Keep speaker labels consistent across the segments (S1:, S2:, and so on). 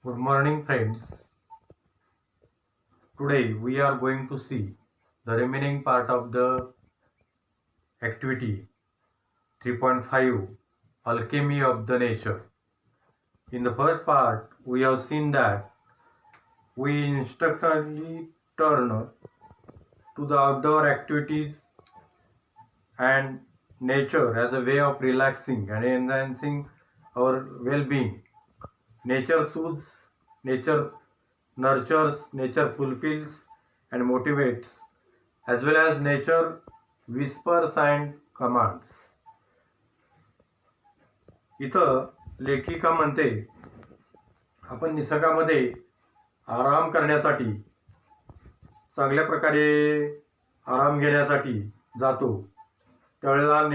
S1: Good morning, friends. Today we are going to see the remaining part of the activity 3.5 Alchemy of the Nature. In the first part, we have seen that we instructively turn to the outdoor activities and nature as a way of relaxing and enhancing our well being. Nature soothes, nature nurtures, nature fulfills and motivates, as well as nature whispers and commands. इथं लेखिका म्हणते आपण निसर्गामध्ये आराम करण्यासाठी चांगल्या प्रकारे आराम घेण्यासाठी जातो त्यावेळेला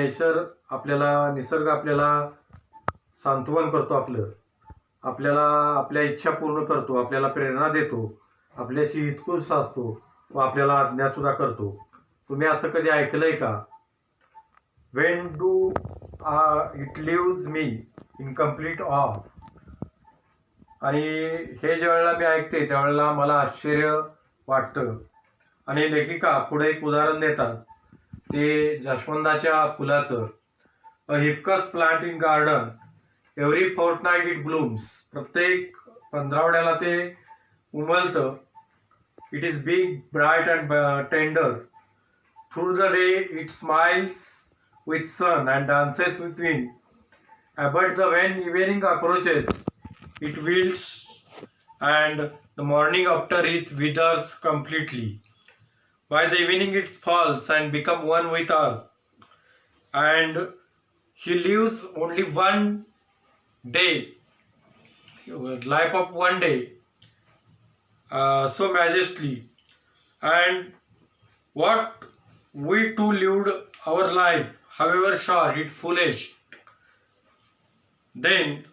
S1: निसर्ग आपल्याला सांत्वन करतो, आपल्याला आपल्या इच्छा पूर्ण करतो, आपल्याला प्रेरणा देतो, आपल्याशी हितकुश असतो व आपल्याला आज्ञा सुद्धा करतो. तुम्ही असं कधी ऐकलंय का? When do it lives me in complete off. आणि हे ज्या वेळेला मी ऐकते त्यावेळेला मला आश्चर्य वाटतं. आणि लेखिका पुढे एक उदाहरण देतात ते जास्वंदाच्या फुलाचं. A hibiscus plant in garden, every fortnight it blooms. प्रत्येक 15 आठवड्याला ते उमलतं. It is big, bright and tender. Through the day it smiles with sun and dances with wind. But when evening approaches, it wilts, and the morning after it withers completely. By the evening it falls and becomes one with earth. And he lives only one day, life of one day, so majestically. And what we too lived our life, however short, it foolish. Then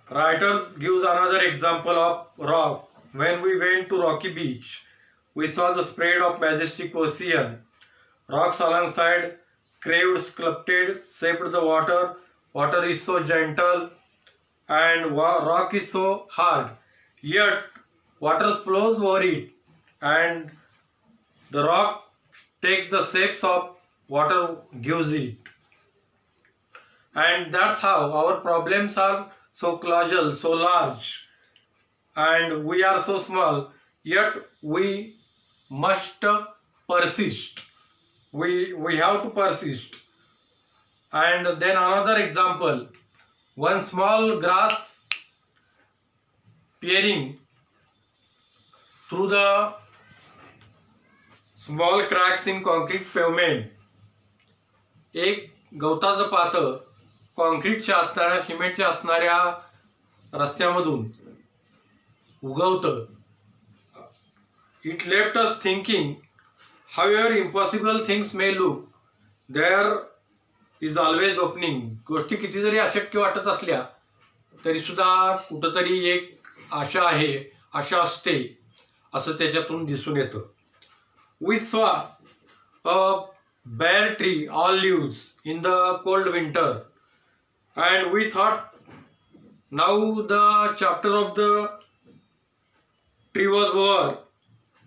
S1: writers gives another example of rock. When we went to Rocky Beach, we saw the spread of majestic ocean. Rocks alongside, carved, sculpted, shaped the water. Water is so gentle and rock is so hard. Yet water flows over it, and the rock takes the shapes of water gives it. And that's how our problems are so colossal, so large, and we are so small, yet we must persist. We have to persist. And then another example, one small grass peering through the small cracks in concrete pavement. एक गवताचं पातं कॉन्क्रीटच्या असणाऱ्या, सिमेंटच्या असणाऱ्या रस्त्यामधून उगवतं. It left us thinking, however impossible things may look, there is always opening. गोष्टी किती जरी अशक्य वाटत असल्या तरी सुद्धा कुठंतरी एक आशा आहे, आशा असते, असं त्याच्यातून दिसून येतं. We saw a bare tree, all leaves, in the cold winter, and we thought now the chapter of the tree was over.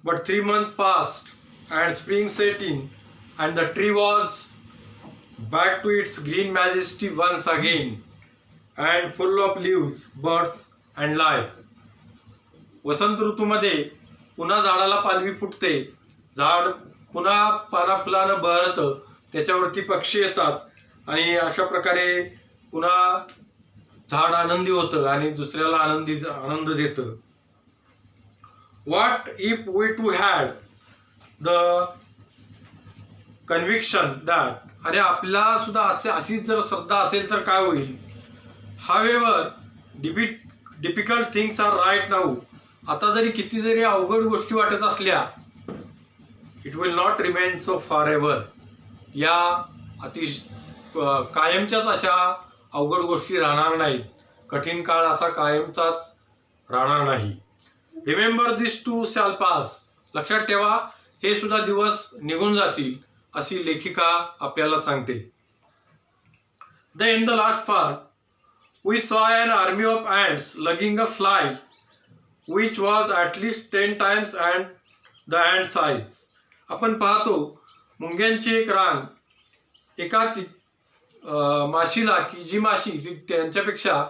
S1: But 3 months passed, and spring set in, and the tree was back to its green majesty once again, and full of leaves, birds, and life. वसंत ऋतूमध्ये पुन्हा झाडाला पालवी फुटते, झाड पुन्हा पाना फुलानं बहरतं, त्याच्यावरती पक्षी येतात आणि अशा प्रकारे पुन्हा झाड आनंदी होतं आणि दुसऱ्याला आनंद देतं. What if we too had the conviction that, अरे आपला सुद्धा अशीच जर श्रद्धा असेल तर काय होईल. However difficult things are right now. आता जरी किती जरी अवघड गोष्टी वाटत असल्या, it will not remain so for ever. या कायमच्याच अशा अवघड गोष्टी राहणार नाहीत. कठीण काळ असा कायमचाच राहणार नाही. Remember this too shall pass. लक्षात ठेवा, हे सुद्धा दिवस निघून जातील, अशी लेखिका आपल्याला सांगते. The in the last part We saw an army of ants lugging a fly which was at least 10 times and the ant size. आपण पाहतो मुंग्यांची एक रांग एका माशीला की जी माशी त्यांच्यापेक्षा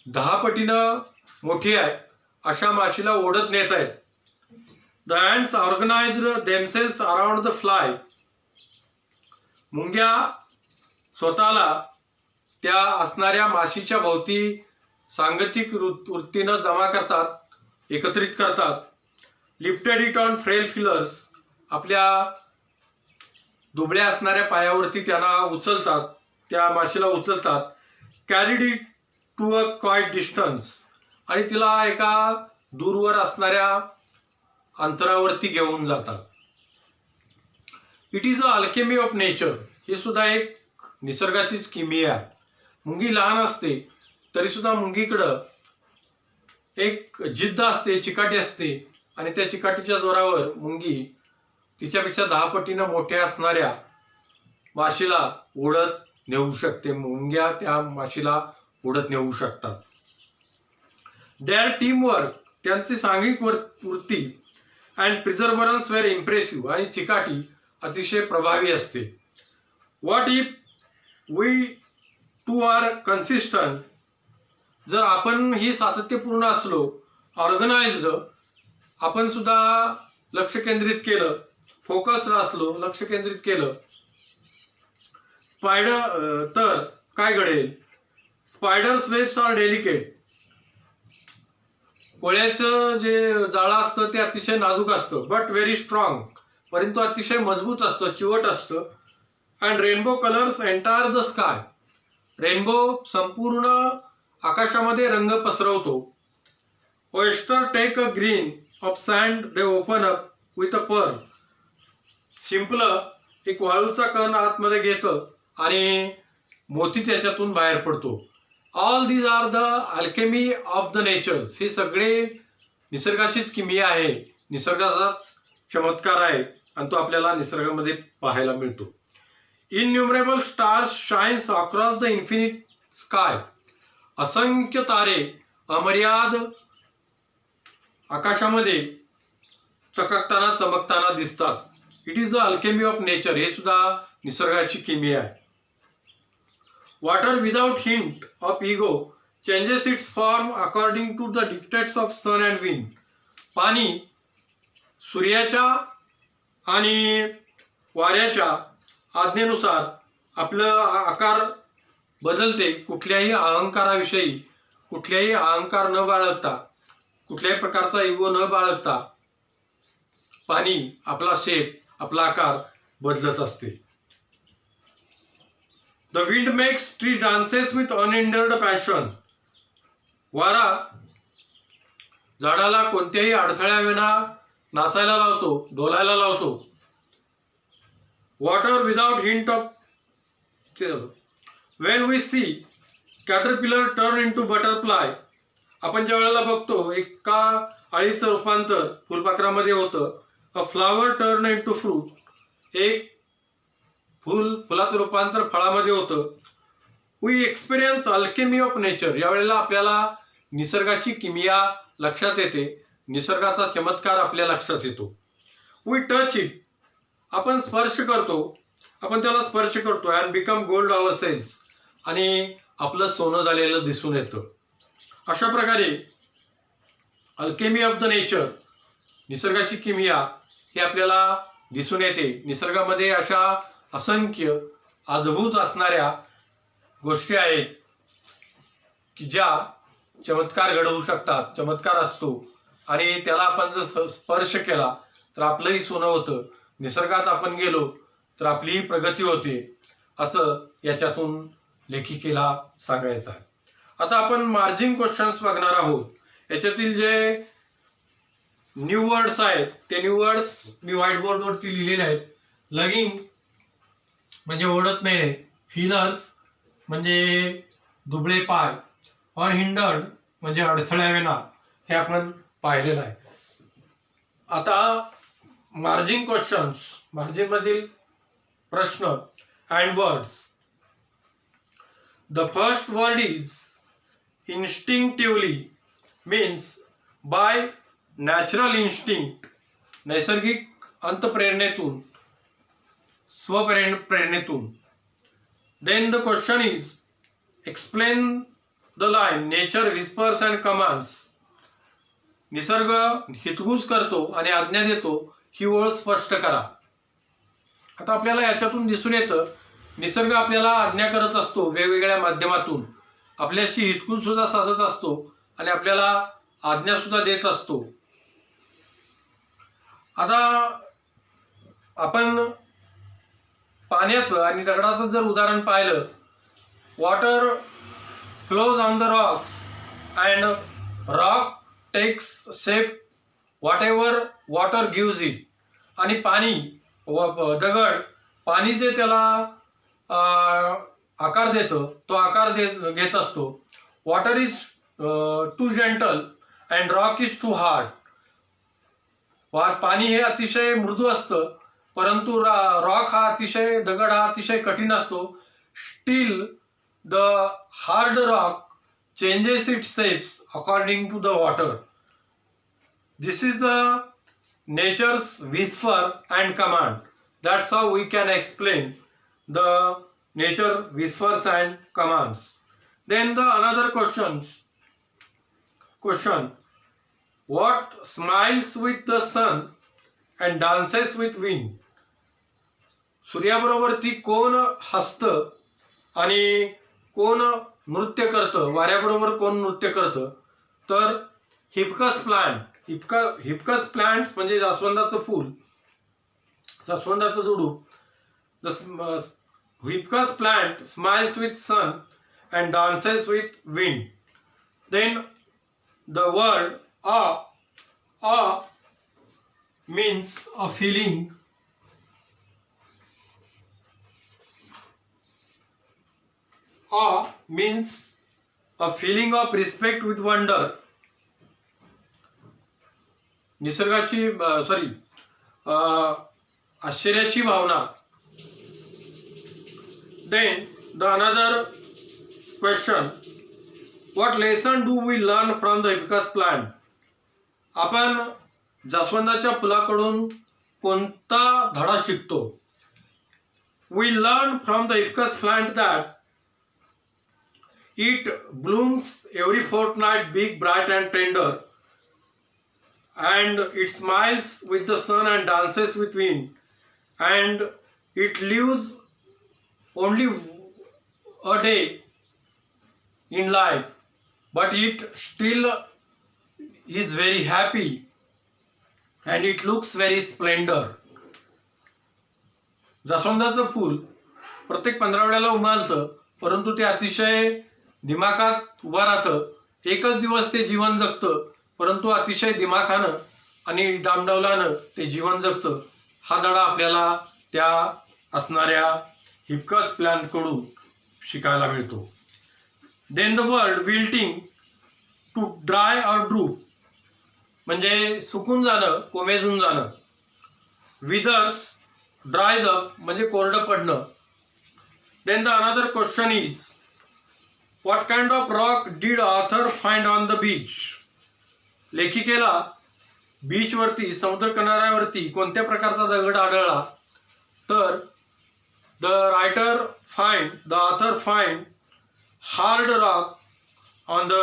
S1: 10 पटीनं मोठी आहे अशा माशीला ओढत नेत आहेत. The ants organized themselves around the fly. मुंग्या स्वतःला त्या असणाऱ्या माशीच्या भोवती सांगतिक वृत्तीनं जमा करतात, एकत्रित करतात. Lifted it on frail fillers, आपल्या दुबळ्या असणाऱ्या पायावरती त्यांना उचलतात, त्या माशीला उचलतात. Carried it to a quite distance, आणि तिला एका दूरवर असणाऱ्या अंतरावरती घेऊन जातात. It is a alchemy of nature, हे सुद्धा एक निसर्गाचीच किमया आहे. मुंगी लहान असते तरी सुद्धा मुंगीकडं एक जिद्द असते, चिकाटी असते, आणि त्या चिकाटीच्या जोरावर मुंगी तिच्यापेक्षा 10 पटीनं मोठ्या असणाऱ्या माशीला ओढत नेऊ शकते. मुंग्या त्या माशीला ओढत नेऊ शकतात. देअर टीमवर्क, त्यांची सांघिक वृत्ती अँड प्रिझर्व्हरन्स वेर इम्प्रेसिव्ह, आणि चिकाटी अतिशय प्रभावी असते. What if we too are consistent, जर आपण ही सातत्यपूर्ण असलो, ऑर्गनाइज्ड, आपण सुद्धा लक्ष केंद्रित केलं, फोकस्ड असलो, लक्ष केंद्रित केलं, तर काय घडेल? स्पायडर्स वेब्स आर डेलिकेट, कोळ्याचं जे जाळं असतं ते अतिशय नाजूक असतं, बट व्हेरी स्ट्रॉंग, परंतु अतिशय मजबूत असतं, चिवट असतं. And rainbow colours entire the sky, rainbow संपूर्ण आकाशामध्ये रंग पसरवतो. Oyster take a grain of sand, they open up with a pearl, शिंपलं एक वाळूचा कण आतमध्ये घेतं आणि मोती त्याच्यातून बाहेर पडतो. All these are the alchemy of the natures, हे सगळे निसर्गाचीच किमया आहे, निसर्गाचाच चमत्कार आहे, आणि तो आपल्याला निसर्गामध्ये पाहायला मिळतो. Innumerable stars shines across the infinite sky, असंख्य तारे अमर्याद आकाशामध्ये चककताना चमकताना दिसतात. It is the alchemy of nature, हे सुद्धा निसर्गाची किमया आहे. Water without hint of ego changes its form according to the dictates of sun and wind, पाणी सूर्याच्या आणि वाऱ्याच्या आज्ञेनुसार आपलं आकार बदलते. कुठल्याही अहंकाराविषयी कुठल्याही अहंकार न बाळगता, कुठल्याही प्रकारचा इगो न बाळगता पाणी आपला शेप, आपला आकार बदलत असते. The wind makes tree dances with unhindered passion, वारा झाडाला कोणत्याही अडथळ्याविना नाचायला लावतो, डोलायला लावतो. Water without hint of, when we see caterpillar turn into butterfly, आपण ज्या वेळेला बघतो एका अळीचं रूपांतर फुलपाखरामध्ये होतं. A flower turn into fruit, एक फुलाचं रूपांतर फळामध्ये होतं. We experience alchemy of nature, यावेळेला आपल्याला निसर्गाची किमया लक्षात येते, निसर्गाचा चमत्कार आपल्या लक्षात येतो. वी टच इट, आपण स्पर्श करतो, आपण त्याला स्पर्श करतो. And become gold ourselves, आणि आपलं सोनं झालेलं दिसून येतं. अशा प्रकारे अल्केमी ऑफ द नेचर, निसर्गाची किमया, ही आपल्याला दिसून येते. निसर्गामध्ये अशा असंख्य अद्भुत असणाऱ्या गोष्टी आहेत की ज्या चमत्कार घडवू शकतात, चमत्कार असतो, आणि त्याला आपण जर स्पर्श केला तर आपलंही सोनं होतं. निसर्गात आपण गेलो तर आपलीही प्रगती होते, असं याच्यातून लेखिकेला सांगायचं आहे. आता आपण मार्जिन क्वेश्चन्स बघणार आहोत. याच्यातील जे न्यू वर्ड्स आहेत ते न्यू वर्ड्स मी व्हाईट बोर्डवरती लिहिलेले आहेत. लगिंग म्हणजे ओढत नेणे, फिलर्स म्हणजे दुबळे पाय, अनहिंडर्ड म्हणजे अडथळ्याविना, हे आपण पाहिलेलं आहे. आता मार्जिन क्वेश्चन्स, मार्जिन मधील प्रश्न and words. The first word is instinctively, means by natural instinct, नैसर्गिक अंतप्रेरणेतून, स्वप्रेरणेतून. Then the question is, explain the line nature whispers and commands. निसर्ग हितगुज करतो आणि आज्ञा देतो ही ओळ स्पष्ट करा. आता आपल्याला याच्यातून दिसून येतं निसर्ग आपल्याला आज्ञा करत असतो वेगवेगळ्या माध्यमातून, आपल्याशी हितगुज सुद्धा साधत असतो आणि आपल्याला आज्ञा सुद्धा देत असतो. आता आपण पाण्याचं आणि दगडाचं जर उदाहरण पाहिलं, water flows on the rocks and rock takes shape whatever water gives it. आणि पाणी दगड पाणी जे त्याला आकार देतं तो आकार घेत असतो. Water is too gentle and rock is too hard. पाणी हे अतिशय मृदू असतं, परंतु रॉक हा अतिशय दगड हा अतिशय कठीण असतो. Still the hard rock changes its shapes according to the water. This is the nature's whisper and command. That's how we can explain the nature whispers and commands. Then the another question, what smiles with the sun and dances with wind. सूर्याबरोबर ती कोण हसतं आणि कोण नृत्य करतं, वाऱ्याबरोबर कोण नृत्य करतं, तर हिपकस प्लांट. हिपकस प्लांट म्हणजे जास्वंदाचं फूल, जास्वंदाचं झुडूप. The hibiscus plant smiles with sun and dances with wind. Then the word a means a feeling. Awe means a feeling of respect with wonder. निसर्गाची आश्चर्याची भावना. Then the another question, what lesson do we learn from the hibiscus plant. आपण जास्वंदाच्या फुलाकडून कोणता धडा शिकतो. We learn from the hibiscus plant that it blooms every fortnight, big, bright and tender, and it smiles with the sun and dances with wind, and it lives only a day in life, but it still is very happy and it looks very splendor. जास्वंदाचं फूल प्रत्येक 15 वेळेला उमलतं, परंतु ते अतिशय दिमाखात उभं राहतं. एकच दिवस ते जीवन जगतं, परंतु अतिशय दिमाखानं आणि डामडौलानं ते जीवन जगतं. हा धडा आपल्याला त्या असणाऱ्या हिबस्कस प्लांटकडून शिकायला मिळतो. Then the word wilting, to dry or droop, म्हणजे सुकून जाणं, कोमेजून जाणं. विदर्स, ड्रायज अप म्हणजे कोरडं पडणं. Then the another question is, what kind of rock did author find on the beach. लेखिकेला बीचवरती, समुद्र किनाऱ्यावरती कोणत्या प्रकारचा दगड आढळला, तर the author find hard rock on the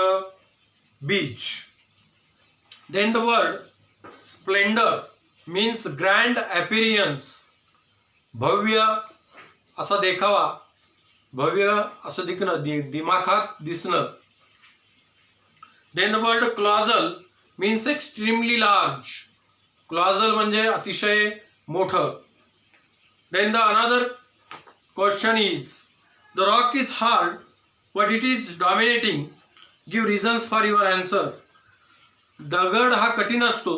S1: beach. Then the word splendour means grand appearance, भव्य असा देखावा, भव्य असं दिसणं, दिमाखात दिसणं. Then the word colossal means extremely large, colossal म्हणजे अतिशय मोठं. Then the another question is, the rock is hard but it is dominating, give reasons for your answer. दगड हा कठीण असतो,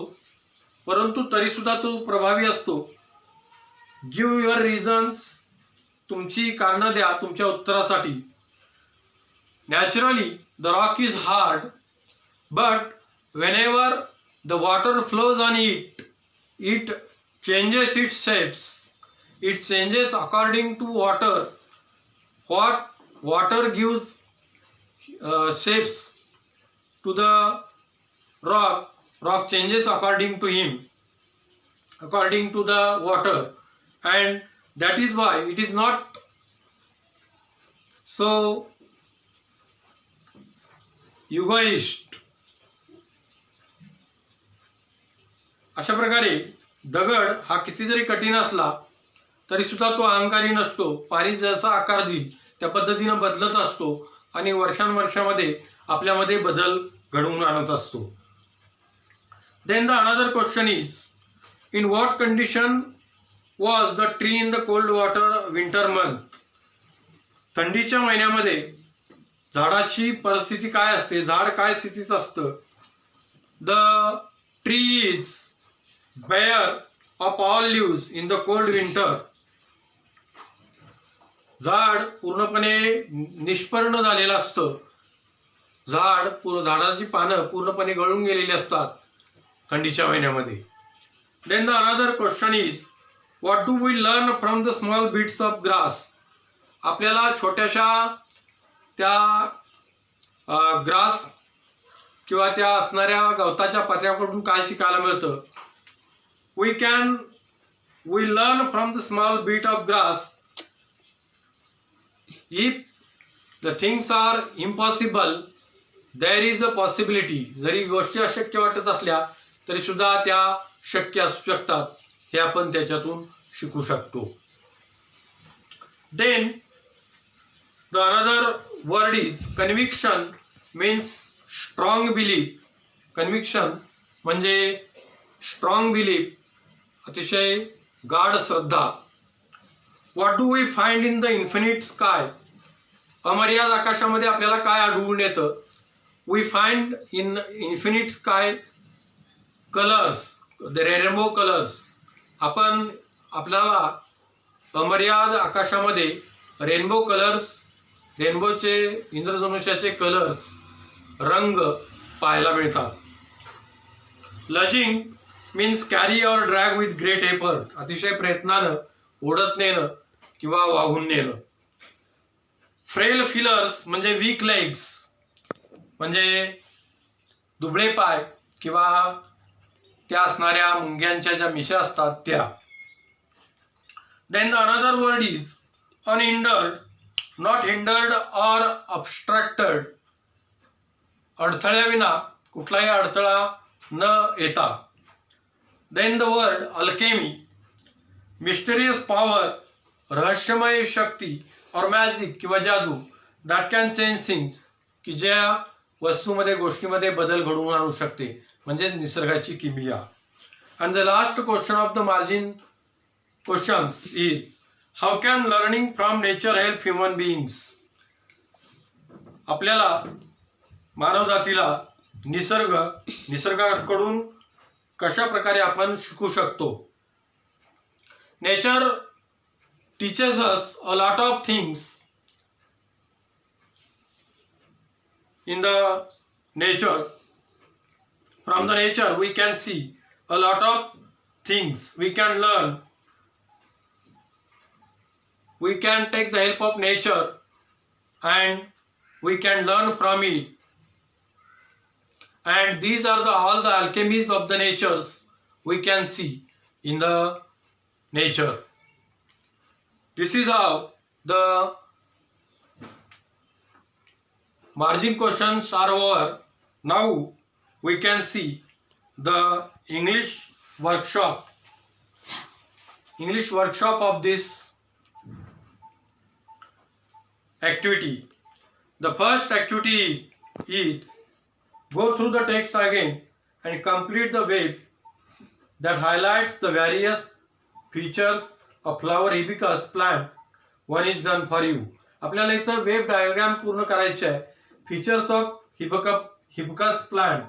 S1: परंतु तरीसुद्धा तो प्रभावी असतो. गिव्ह युअर रिझन्स, तुमची कारणं द्या तुमच्या उत्तरासाठी. Naturally the rock is hard, but whenever the water flows on it, it changes its shapes. It changes according to water. water gives shapes to the rock. Rock changes according to him, according to the water, and that is why it is not so egoist. अशा प्रकारे दगड हा किती जरी कठीण असला तरी सुद्धा तो अहंकारी नसतो. पाणी जसा आकार देईल त्या पद्धतीनं बदलत असतो आणि वर्षांवर्षामध्ये आपल्यामध्ये बदल घडवून आणत असतो. Then the another question is, in what condition was the tree in the cold water winter month? थंडीच्या महिन्यामध्ये झाडाची परिस्थिती काय असते, झाड काय स्थितीत असतं? The tree is bare of all leaves in the cold winter. झाड पूर्णपणे निष्पर्ण झालेलं असतं. झाडाची पानं पूर्णपणे गळून गेलेली असतात थंडीच्या महिन्यामध्ये. Then the another question is, what do we learn from the small bits of grass? आपल्याला छोट्याशा त्या ग्रास किंवा त्या असणाऱ्या गवताच्या पात्याकडून काय शिकायला मिळतं? we learn from the small bit of grass. If the things are impossible, there is a possibility. जरी गोष्टी अशक्य वाटत असल्या तरी सुद्धा त्या शक्य असू शकतात, हे आपण त्याच्यातून शिकू शकतो. Then the another word is conviction, means strong belief. Conviction म्हणजे strong belief, अतिशय गाढ श्रद्धा. What do we find in the infinite sky? अमर्याद आकाशामध्ये आपल्याला काय आढळून येतं? We find in infinite sky colors, the rainbow colors. आपल्याला अमर्याद आकाशामध्ये रेनबो कलर्स, रेनबोचे इंद्रधनुष्याचे कलर्स, रंग पाहायला मिळतात. लजिंग मीन्स कॅरी और ड्रॅग विथ ग्रेट एफर्ट. अतिशय प्रयत्नानं ओढत नेणं किंवा वाहून नेणं. फ्रेल फिलर्स म्हणजे वीक लेग्स, म्हणजे दुबळे पाय किंवा त्या असणाऱ्या मुंग्यांच्या ज्या मिशा असतात त्या. Then the another word is unhindered, not hindered और ऑब्स्ट्रक्टेड. अडथळ्याविना, कुठलाही अडथळा न येता. Then the word alchemy, mysterious power, रहस्यमय शक्ती, और मॅजिक किंवा जादू, दॅट कॅन चेंज थिंग्स, की ज्या वस्तूमध्ये गोष्टीमध्ये बदल घडवून आणू शकते, म्हणजे निसर्गाची किमिया. And the last question of the margin questions is, how can learning from nature help human beings? आपल्याला मानवजातीला निसर्गाकडून कशा प्रकारे आपण शिकू शकतो? Nature teaches us a lot of things. In the nature, from the nature we can see a lot of things. We can learn. We can take the help of nature and we can learn from it. And these are all the alchemies of the natures we can see in the nature. This is how the margin questions are over. Now we can see the English workshop of this activity. The first activity is go through the text again and complete the web that highlights the various features of flower hibiscus plant. One is done for you. आपल्याला इथं web diagram पूर्ण करायचे आहे. Features of hibiscus plant,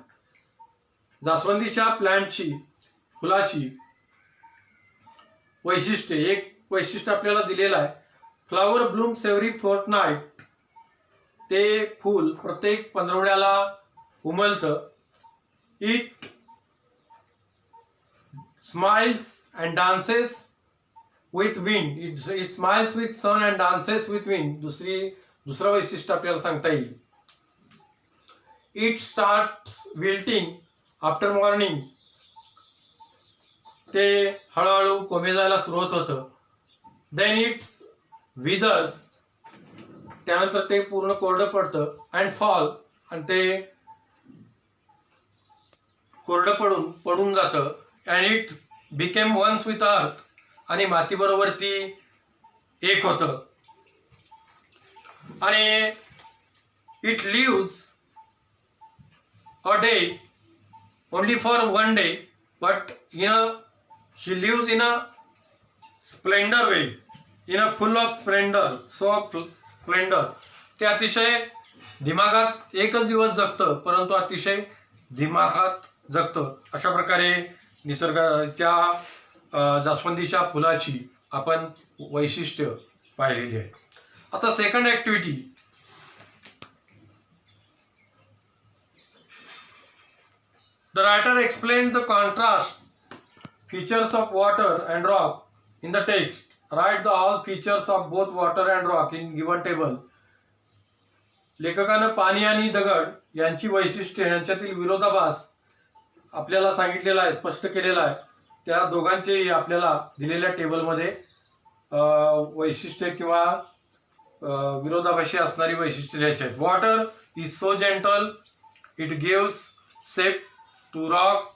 S1: जास्वंदीच्या प्लांटची, फुलाची वैशिष्ट्ये. एक वैशिष्ट्य आपल्याला दिलेलं आहे, फ्लावर ब्लूम्स एव्हरी फोर्टनाइट. ते फूल प्रत्येक पंधरवड्याला उमलतं. It smiles and dances with wind. It smiles with sun and dances with wind. दुसरं वैशिष्ट्य आपल्याला सांगता येईल, it starts wilting after morning. ते हळूहळू कोमेजायला सुरुवात होतं. देन इट्स विदर्स, त्यानंतर ते पूर्ण कोरडं पडतं. अँड फॉल, आणि ते कोरडं पडून जातं. And it became ones with earth, आणि मातीबरोबर ती एक होतं. आणि it lives a day only for one day, but he lives in a splendor way, in a full of splendor, so of splendor. ते अतिशय दिमागात एकच दिवस जगतं, परंतु अतिशय दिमागात जगतं. अशा प्रकारे निसर्गाच्या जास्वंदीच्या फुलाची आपण वैशिष्ट्य पाहिलेली आहे. आता second activity, the writer explain the contrast features of water and rock in the text. Write the all features of both water and rock in given table. लेखकानं पाणी आणि दगड यांची वैशिष्ट्ये, यांच्यातील विरोधाभास आपल्याला सांगितलेला आहे, स्पष्ट केलेला आहे. त्या दोघांचेही आपल्याला दिलेल्या टेबलमध्ये वैशिष्ट्ये किंवा विरोधाभासी असणारी वैशिष्ट्ये द्यायची आहेत. Water is so gentle, it gives shape to rock.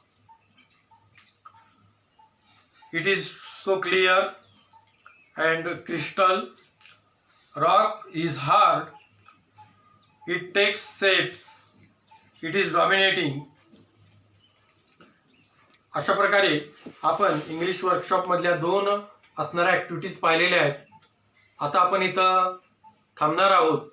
S1: It is so clear and crystal. Rock is hard. It takes shapes. It is dominating. अशा प्रकारे आपण इंग्लिश वर्कशॉपमधल्या 2 असणाऱ्या ॲक्टिव्हिटीज पाहिलेल्या आहेत. आता आपण इथं थांबणार आहोत.